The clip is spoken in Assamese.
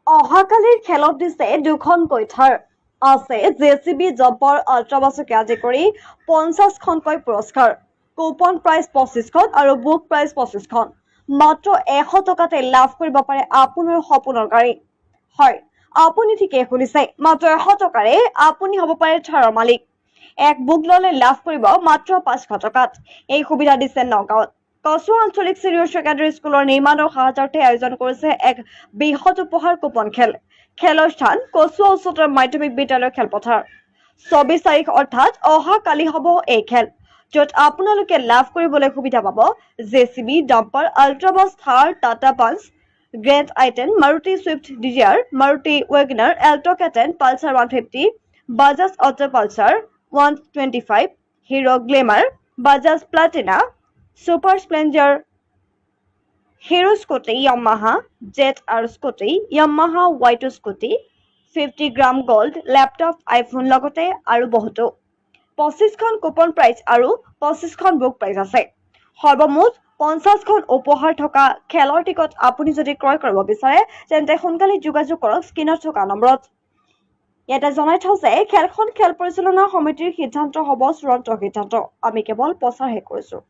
অহাকালিৰ খেলত দিছে দুখনকৈ থাৰ আছে জেচিবি জব্বৰ আল্ট্ৰাবাছকে আদি কৰি 50খনকৈ পুৰস্কাৰ কুপন প্ৰাইজ 25খন আৰু বুক প্ৰাইজ 25খন মাত্ৰ 100 টকাতে লাভ কৰিব পাৰে আপোনাৰ সপোনৰ গাড়ী হয় আপুনি ঠিকেই শুনিছে মাত্ৰ 100 টকাৰে আপুনি হ'ব পাৰে থাৰৰ মালিক এক বুক ললে লাভ কৰিব মাত্ৰ 500 টকাত এই সুবিধা দিছে নগাঁৱত কচুৱা আঞ্চলিক চিনিয়ৰ ছেকেণ্ডাৰী স্কুলৰ নিৰ্মাণৰ সাহায্যাৰ্থে আয়োজন কৰিছে এক বৃহৎ উপহাৰ কুপন খেলৰ স্থান কচুৱা উচ্চতৰ মাধ্যমিক বিদ্যালয়ৰ খেলপথাৰ 24 তাৰিখ অৰ্থাৎ অহা কালি হ'ব এই খেল য'ত আপোনালোকে লাভ কৰিবলৈ সুবিধা পাব জেচিবি ডাম্পাৰ আল্ট্ৰাবাছ Thar Tata punch grand i ten Maruti Swift Dzire Maruti WagonR Alto K ten Pulsar 150 Bajaj auto Pulsar 125 Hero Glamour Bajaj Platina super Splendor Hero Scooty Yamaha jet আৰু Scooty Yamaha Y2 Scooty 50 gram gold laptop iPhone লগতে আৰু বহুতো 25খন কুপন প্ৰাইজ আৰু 25খন বুক প্ৰাইজ আছে সৰ্বমুঠ 50খন উপহাৰ থকা খেলৰ টিকট আপুনি যদি ক্ৰয় কৰিব বিচাৰে তেন্তে সোনকালে যোগাযোগ কৰক স্ক্ৰীনত থকা নম্বৰত ইয়াতে জনাই থওঁ যে খেলখন খেল পৰিচালনা সমিতিৰ সিদ্ধান্ত হ'ব চূড়ান্ত সিদ্ধান্ত আমি কেৱল প্ৰচাৰহে কৰিছো